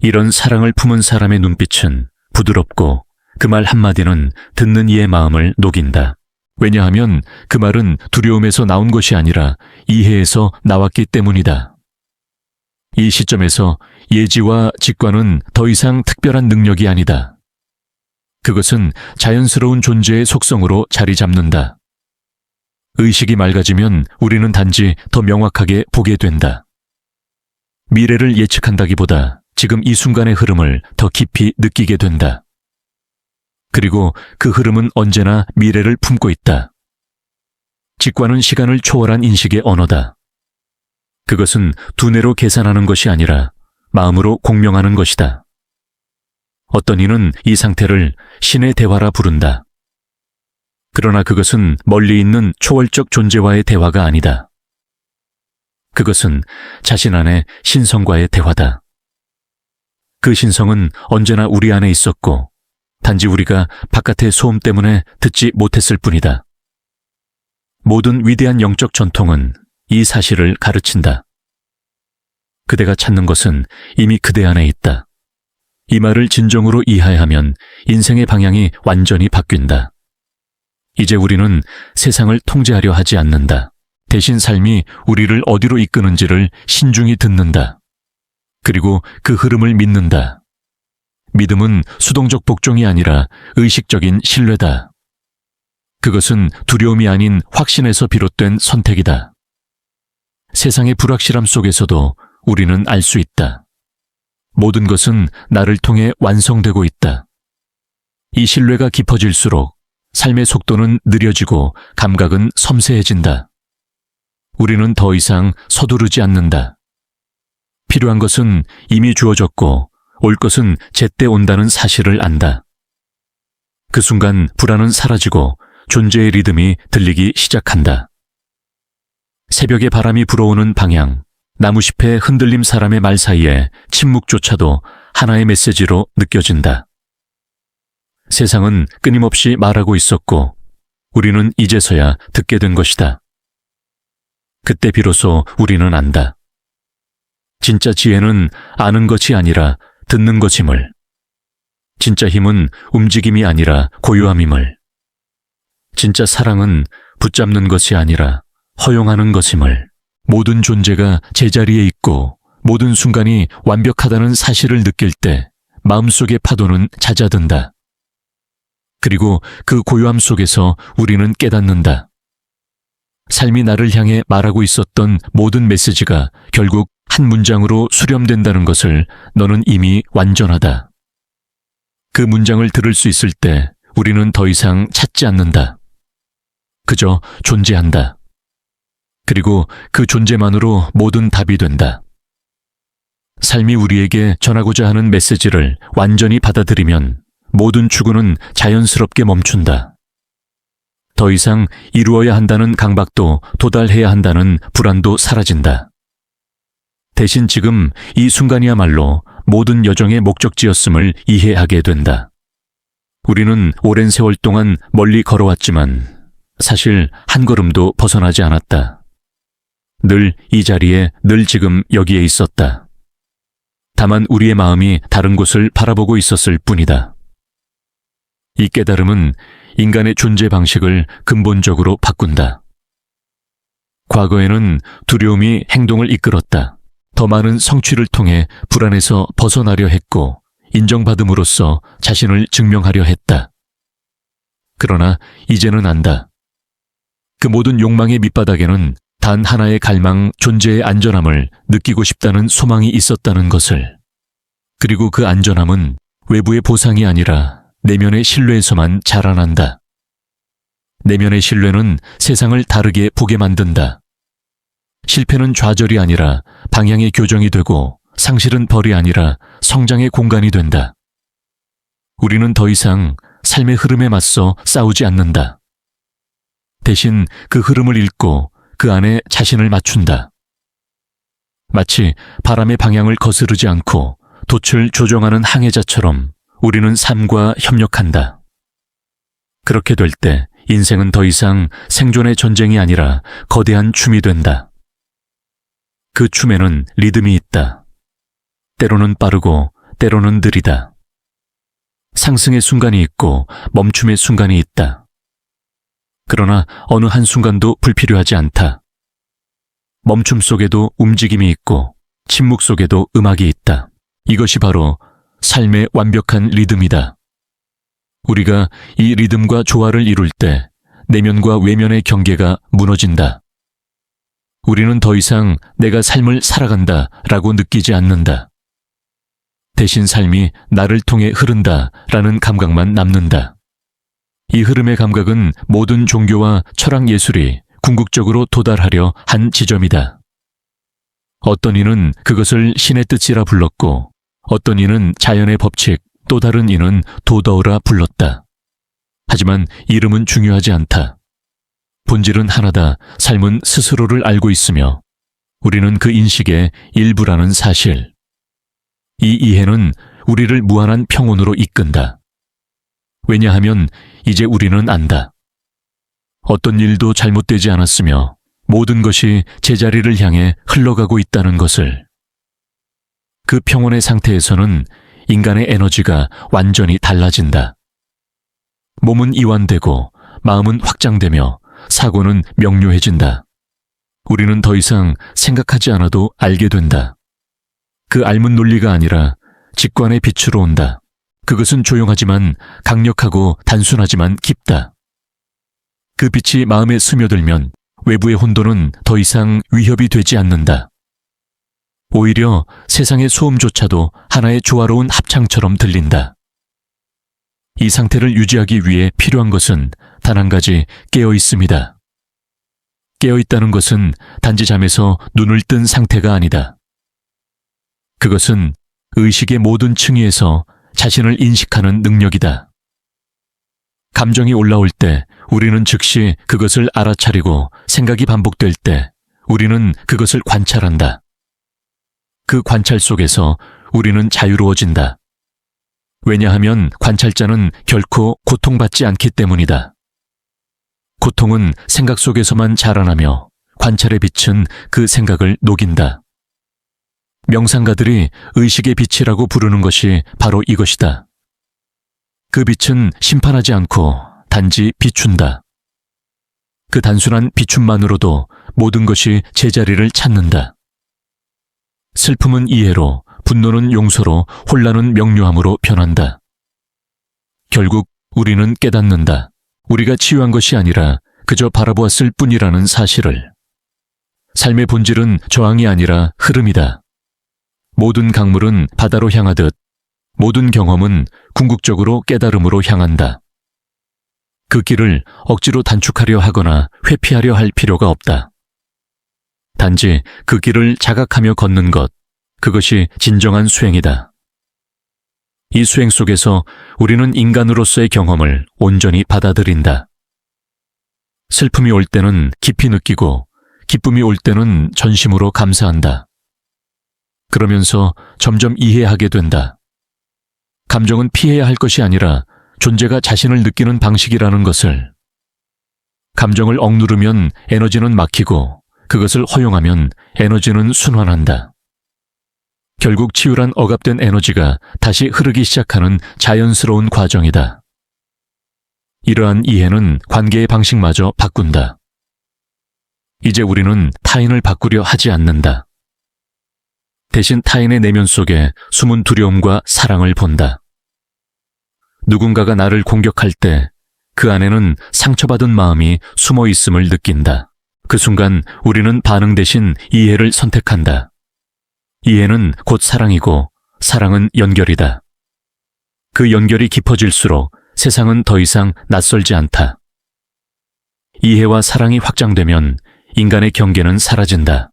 이런 사랑을 품은 사람의 눈빛은 부드럽고 그 말 한마디는 듣는 이의 마음을 녹인다. 왜냐하면 그 말은 두려움에서 나온 것이 아니라 이해에서 나왔기 때문이다. 이 시점에서 예지와 직관은 더 이상 특별한 능력이 아니다. 그것은 자연스러운 존재의 속성으로 자리 잡는다. 의식이 맑아지면 우리는 단지 더 명확하게 보게 된다. 미래를 예측한다기보다 지금 이 순간의 흐름을 더 깊이 느끼게 된다. 그리고 그 흐름은 언제나 미래를 품고 있다. 직관은 시간을 초월한 인식의 언어다. 그것은 두뇌로 계산하는 것이 아니라 마음으로 공명하는 것이다. 어떤 이는 이 상태를 신의 대화라 부른다. 그러나 그것은 멀리 있는 초월적 존재와의 대화가 아니다. 그것은 자신 안의 신성과의 대화다. 그 신성은 언제나 우리 안에 있었고 단지 우리가 바깥의 소음 때문에 듣지 못했을 뿐이다. 모든 위대한 영적 전통은 이 사실을 가르친다. 그대가 찾는 것은 이미 그대 안에 있다. 이 말을 진정으로 이해하면 인생의 방향이 완전히 바뀐다. 이제 우리는 세상을 통제하려 하지 않는다. 대신 삶이 우리를 어디로 이끄는지를 신중히 듣는다. 그리고 그 흐름을 믿는다. 믿음은 수동적 복종이 아니라 의식적인 신뢰다. 그것은 두려움이 아닌 확신에서 비롯된 선택이다. 세상의 불확실함 속에서도 우리는 알 수 있다. 모든 것은 나를 통해 완성되고 있다. 이 신뢰가 깊어질수록 삶의 속도는 느려지고 감각은 섬세해진다. 우리는 더 이상 서두르지 않는다. 필요한 것은 이미 주어졌고 올 것은 제때 온다는 사실을 안다. 그 순간 불안은 사라지고 존재의 리듬이 들리기 시작한다. 새벽에 바람이 불어오는 방향, 나무잎의 흔들림 사람의 말 사이에 침묵조차도 하나의 메시지로 느껴진다. 세상은 끊임없이 말하고 있었고 우리는 이제서야 듣게 된 것이다. 그때 비로소 우리는 안다. 진짜 지혜는 아는 것이 아니라 듣는 것임을. 진짜 힘은 움직임이 아니라 고요함임을. 진짜 사랑은 붙잡는 것이 아니라 허용하는 것임을. 모든 존재가 제자리에 있고 모든 순간이 완벽하다는 사실을 느낄 때 마음속의 파도는 잦아든다. 그리고 그 고요함 속에서 우리는 깨닫는다. 삶이 나를 향해 말하고 있었던 모든 메시지가 결국 한 문장으로 수렴된다는 것을 너는 이미 완전하다. 그 문장을 들을 수 있을 때 우리는 더 이상 찾지 않는다. 그저 존재한다. 그리고 그 존재만으로 모든 답이 된다. 삶이 우리에게 전하고자 하는 메시지를 완전히 받아들이면 모든 추구는 자연스럽게 멈춘다. 더 이상 이루어야 한다는 강박도 도달해야 한다는 불안도 사라진다. 대신 지금 이 순간이야말로 모든 여정의 목적지였음을 이해하게 된다. 우리는 오랜 세월 동안 멀리 걸어왔지만 사실 한 걸음도 벗어나지 않았다. 늘 이 자리에, 늘 지금 여기에 있었다. 다만 우리의 마음이 다른 곳을 바라보고 있었을 뿐이다. 이 깨달음은 인간의 존재 방식을 근본적으로 바꾼다. 과거에는 두려움이 행동을 이끌었다. 더 많은 성취를 통해 불안에서 벗어나려 했고 인정받음으로써 자신을 증명하려 했다. 그러나 이제는 안다. 그 모든 욕망의 밑바닥에는 단 하나의 갈망, 존재의 안전함을 느끼고 싶다는 소망이 있었다는 것을. 그리고 그 안전함은 외부의 보상이 아니라 내면의 신뢰에서만 자라난다. 내면의 신뢰는 세상을 다르게 보게 만든다. 실패는 좌절이 아니라 방향의 교정이 되고 상실은 벌이 아니라 성장의 공간이 된다. 우리는 더 이상 삶의 흐름에 맞서 싸우지 않는다. 대신 그 흐름을 읽고 그 안에 자신을 맞춘다. 마치 바람의 방향을 거스르지 않고 돛을 조종하는 항해자처럼 우리는 삶과 협력한다. 그렇게 될 때 인생은 더 이상 생존의 전쟁이 아니라 거대한 춤이 된다. 그 춤에는 리듬이 있다. 때로는 빠르고 때로는 느리다. 상승의 순간이 있고 멈춤의 순간이 있다. 그러나 어느 한순간도 불필요하지 않다. 멈춤 속에도 움직임이 있고 침묵 속에도 음악이 있다. 이것이 바로 삶의 완벽한 리듬이다. 우리가 이 리듬과 조화를 이룰 때 내면과 외면의 경계가 무너진다. 우리는 더 이상 내가 삶을 살아간다 라고 느끼지 않는다. 대신 삶이 나를 통해 흐른다 라는 감각만 남는다. 이 흐름의 감각은 모든 종교와 철학 예술이 궁극적으로 도달하려 한 지점이다. 어떤 이는 그것을 신의 뜻이라 불렀고 어떤 이는 자연의 법칙, 또 다른 이는 도더우라 불렀다. 하지만 이름은 중요하지 않다. 본질은 하나다. 삶은 스스로를 알고 있으며 우리는 그 인식의 일부라는 사실. 이 이해는 우리를 무한한 평온으로 이끈다. 왜냐하면 이제 우리는 안다. 어떤 일도 잘못되지 않았으며 모든 것이 제자리를 향해 흘러가고 있다는 것을. 그 평온의 상태에서는 인간의 에너지가 완전히 달라진다. 몸은 이완되고 마음은 확장되며 사고는 명료해진다. 우리는 더 이상 생각하지 않아도 알게 된다. 그 알문 논리가 아니라 직관의 빛으로 온다. 그것은 조용하지만 강력하고 단순하지만 깊다. 그 빛이 마음에 스며들면 외부의 혼돈은 더 이상 위협이 되지 않는다. 오히려 세상의 소음조차도 하나의 조화로운 합창처럼 들린다. 이 상태를 유지하기 위해 필요한 것은 단 한 가지, 깨어 있음이다. 깨어 있다는 것은 단지 잠에서 눈을 뜬 상태가 아니다. 그것은 의식의 모든 층위에서 자신을 인식하는 능력이다. 감정이 올라올 때 우리는 즉시 그것을 알아차리고 생각이 반복될 때 우리는 그것을 관찰한다. 그 관찰 속에서 우리는 자유로워진다. 왜냐하면 관찰자는 결코 고통받지 않기 때문이다. 고통은 생각 속에서만 자라나며 관찰의 빛은 그 생각을 녹인다. 명상가들이 의식의 빛이라고 부르는 것이 바로 이것이다. 그 빛은 심판하지 않고 단지 비춘다. 그 단순한 비춤만으로도 모든 것이 제자리를 찾는다. 슬픔은 이해로, 분노는 용서로, 혼란은 명료함으로 변한다. 결국 우리는 깨닫는다. 우리가 치유한 것이 아니라 그저 바라보았을 뿐이라는 사실을. 삶의 본질은 저항이 아니라 흐름이다. 모든 강물은 바다로 향하듯 모든 경험은 궁극적으로 깨달음으로 향한다. 그 길을 억지로 단축하려 하거나 회피하려 할 필요가 없다. 단지 그 길을 자각하며 걷는 것, 그것이 진정한 수행이다. 이 수행 속에서 우리는 인간으로서의 경험을 온전히 받아들인다. 슬픔이 올 때는 깊이 느끼고 기쁨이 올 때는 전심으로 감사한다. 그러면서 점점 이해하게 된다. 감정은 피해야 할 것이 아니라 존재가 자신을 느끼는 방식이라는 것을. 감정을 억누르면 에너지는 막히고 그것을 허용하면 에너지는 순환한다. 결국 치열한 억압된 에너지가 다시 흐르기 시작하는 자연스러운 과정이다. 이러한 이해는 관계의 방식마저 바꾼다. 이제 우리는 타인을 바꾸려 하지 않는다. 대신 타인의 내면 속에 숨은 두려움과 사랑을 본다. 누군가가 나를 공격할 때 그 안에는 상처받은 마음이 숨어 있음을 느낀다. 그 순간 우리는 반응 대신 이해를 선택한다. 이해는 곧 사랑이고 사랑은 연결이다. 그 연결이 깊어질수록 세상은 더 이상 낯설지 않다. 이해와 사랑이 확장되면 인간의 경계는 사라진다.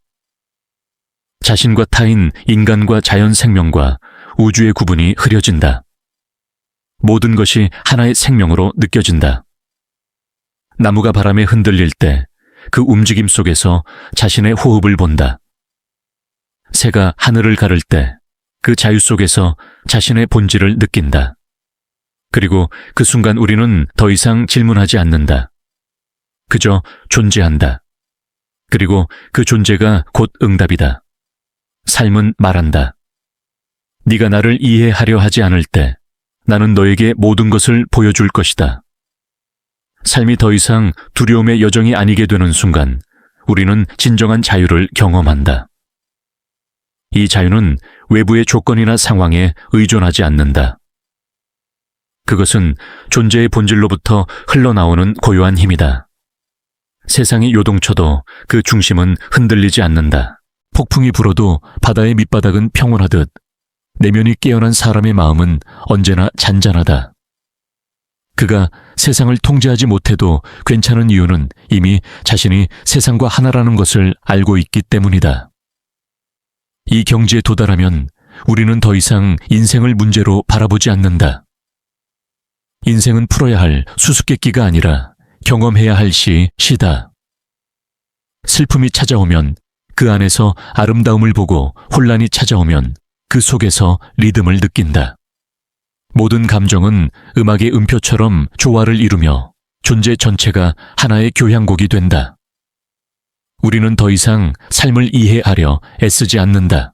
자신과 타인, 인간과 자연 생명과 우주의 구분이 흐려진다. 모든 것이 하나의 생명으로 느껴진다. 나무가 바람에 흔들릴 때 그 움직임 속에서 자신의 호흡을 본다. 새가 하늘을 가를 때 그 자유 속에서 자신의 본질을 느낀다. 그리고 그 순간 우리는 더 이상 질문하지 않는다. 그저 존재한다. 그리고 그 존재가 곧 응답이다. 삶은 말한다. 네가 나를 이해하려 하지 않을 때 나는 너에게 모든 것을 보여줄 것이다. 삶이 더 이상 두려움의 여정이 아니게 되는 순간 우리는 진정한 자유를 경험한다. 이 자유는 외부의 조건이나 상황에 의존하지 않는다. 그것은 존재의 본질로부터 흘러나오는 고요한 힘이다. 세상이 요동쳐도 그 중심은 흔들리지 않는다. 폭풍이 불어도 바다의 밑바닥은 평온하듯 내면이 깨어난 사람의 마음은 언제나 잔잔하다. 그가 세상을 통제하지 못해도 괜찮은 이유는 이미 자신이 세상과 하나라는 것을 알고 있기 때문이다. 이 경지에 도달하면 우리는 더 이상 인생을 문제로 바라보지 않는다. 인생은 풀어야 할 수수께끼가 아니라 경험해야 할 시다. 슬픔이 찾아오면 그 안에서 아름다움을 보고 혼란이 찾아오면 그 속에서 리듬을 느낀다. 모든 감정은 음악의 음표처럼 조화를 이루며 존재 전체가 하나의 교향곡이 된다. 우리는 더 이상 삶을 이해하려 애쓰지 않는다.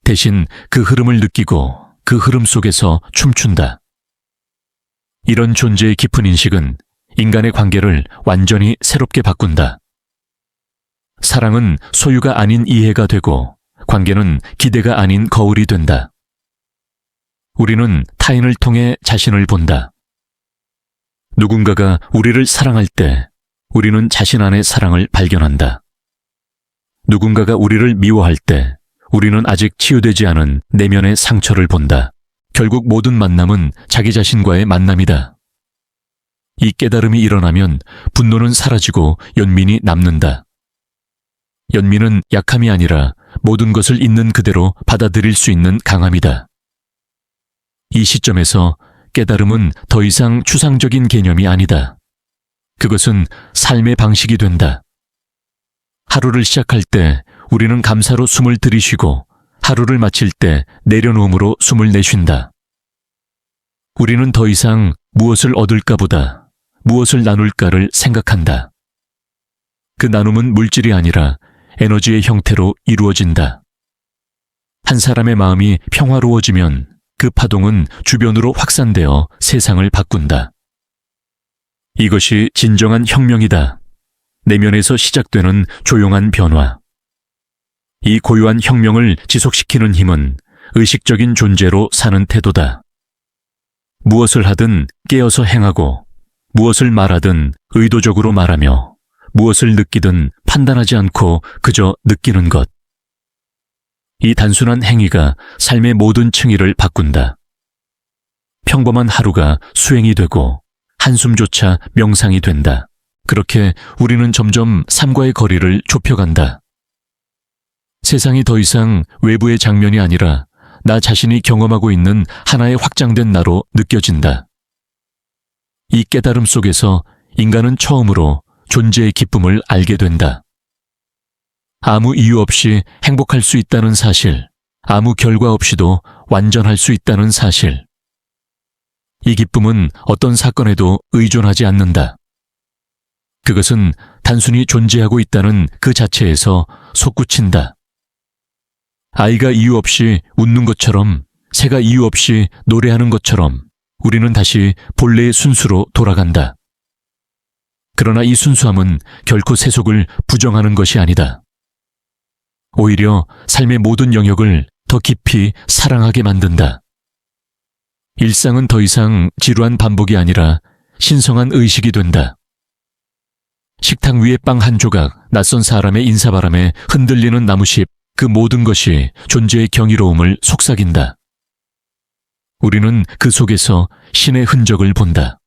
대신 그 흐름을 느끼고 그 흐름 속에서 춤춘다. 이런 존재의 깊은 인식은 인간의 관계를 완전히 새롭게 바꾼다. 사랑은 소유가 아닌 이해가 되고 관계는 기대가 아닌 거울이 된다. 우리는 타인을 통해 자신을 본다. 누군가가 우리를 사랑할 때 우리는 자신 안의 사랑을 발견한다. 누군가가 우리를 미워할 때 우리는 아직 치유되지 않은 내면의 상처를 본다. 결국 모든 만남은 자기 자신과의 만남이다. 이 깨달음이 일어나면 분노는 사라지고 연민이 남는다. 연민은 약함이 아니라 모든 것을 있는 그대로 받아들일 수 있는 강함이다. 이 시점에서 깨달음은 더 이상 추상적인 개념이 아니다. 그것은 삶의 방식이 된다. 하루를 시작할 때 우리는 감사로 숨을 들이쉬고 하루를 마칠 때 내려놓음으로 숨을 내쉰다. 우리는 더 이상 무엇을 얻을까보다 무엇을 나눌까를 생각한다. 그 나눔은 물질이 아니라 에너지의 형태로 이루어진다. 한 사람의 마음이 평화로워지면 그 파동은 주변으로 확산되어 세상을 바꾼다. 이것이 진정한 혁명이다. 내면에서 시작되는 조용한 변화. 이 고요한 혁명을 지속시키는 힘은 의식적인 존재로 사는 태도다. 무엇을 하든 깨어서 행하고 무엇을 말하든 의도적으로 말하며 무엇을 느끼든 판단하지 않고 그저 느끼는 것. 이 단순한 행위가 삶의 모든 층위를 바꾼다. 평범한 하루가 수행이 되고 한숨조차 명상이 된다. 그렇게 우리는 점점 삶과의 거리를 좁혀간다. 세상이 더 이상 외부의 장면이 아니라 나 자신이 경험하고 있는 하나의 확장된 나로 느껴진다. 이 깨달음 속에서 인간은 처음으로 존재의 기쁨을 알게 된다. 아무 이유 없이 행복할 수 있다는 사실, 아무 결과 없이도 완전할 수 있다는 사실. 이 기쁨은 어떤 사건에도 의존하지 않는다. 그것은 단순히 존재하고 있다는 그 자체에서 솟구친다. 아이가 이유 없이 웃는 것처럼, 새가 이유 없이 노래하는 것처럼 우리는 다시 본래의 순수로 돌아간다. 그러나 이 순수함은 결코 세속을 부정하는 것이 아니다. 오히려 삶의 모든 영역을 더 깊이 사랑하게 만든다. 일상은 더 이상 지루한 반복이 아니라 신성한 의식이 된다. 식탁 위에 빵 한 조각, 낯선 사람의 인사바람에 흔들리는 나무잎, 그 모든 것이 존재의 경이로움을 속삭인다. 우리는 그 속에서 신의 흔적을 본다.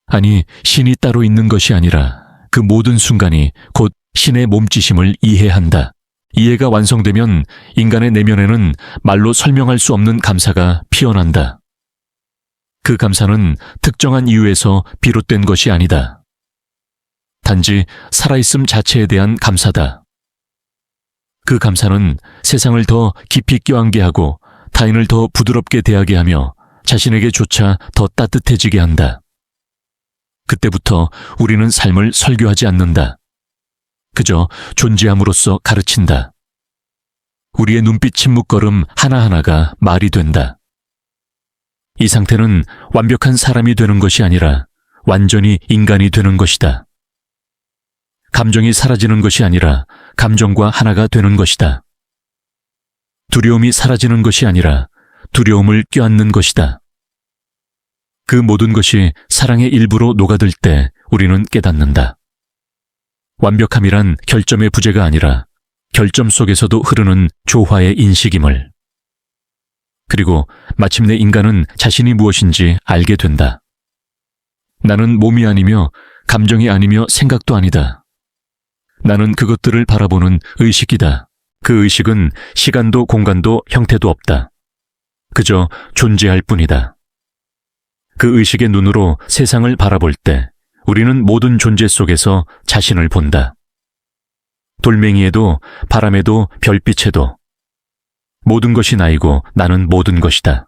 아니, 신이 따로 있는 것이 아니라 그 모든 순간이 곧 신의 몸짓임을 이해한다. 이해가 완성되면 인간의 내면에는 말로 설명할 수 없는 감사가 피어난다. 그 감사는 특정한 이유에서 비롯된 것이 아니다. 단지 살아있음 자체에 대한 감사다. 그 감사는 세상을 더 깊이 껴안게 하고 타인을 더 부드럽게 대하게 하며 자신에게조차 더 따뜻해지게 한다. 그때부터 우리는 삶을 설교하지 않는다. 그저 존재함으로써 가르친다. 우리의 눈빛 침묵걸음 하나하나가 말이 된다. 이 상태는 완벽한 사람이 되는 것이 아니라 완전히 인간이 되는 것이다. 감정이 사라지는 것이 아니라 감정과 하나가 되는 것이다. 두려움이 사라지는 것이 아니라 두려움을 껴안는 것이다. 그 모든 것이 사랑의 일부로 녹아들 때 우리는 깨닫는다. 완벽함이란 결점의 부재가 아니라 결점 속에서도 흐르는 조화의 인식임을. 그리고 마침내 인간은 자신이 무엇인지 알게 된다. 나는 몸이 아니며 감정이 아니며 생각도 아니다. 나는 그것들을 바라보는 의식이다. 그 의식은 시간도 공간도 형태도 없다. 그저 존재할 뿐이다. 그 의식의 눈으로 세상을 바라볼 때 우리는 모든 존재 속에서 자신을 본다. 돌멩이에도 바람에도 별빛에도 모든 것이 나이고 나는 모든 것이다.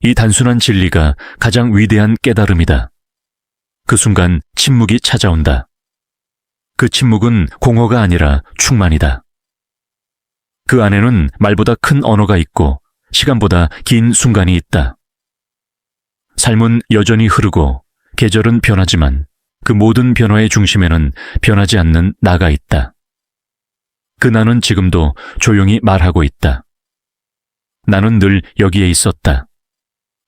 이 단순한 진리가 가장 위대한 깨달음이다. 그 순간 침묵이 찾아온다. 그 침묵은 공허가 아니라 충만이다. 그 안에는 말보다 큰 언어가 있고 시간보다 긴 순간이 있다. 삶은 여전히 흐르고 계절은 변하지만 그 모든 변화의 중심에는 변하지 않는 나가 있다. 그 나는 지금도 조용히 말하고 있다. 나는 늘 여기에 있었다.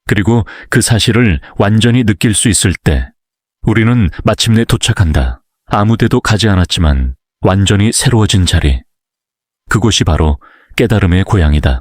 그리고 그 사실을 완전히 느낄 수 있을 때 우리는 마침내 도착한다. 아무 데도 가지 않았지만 완전히 새로워진 자리. 그곳이 바로 깨달음의 고향이다.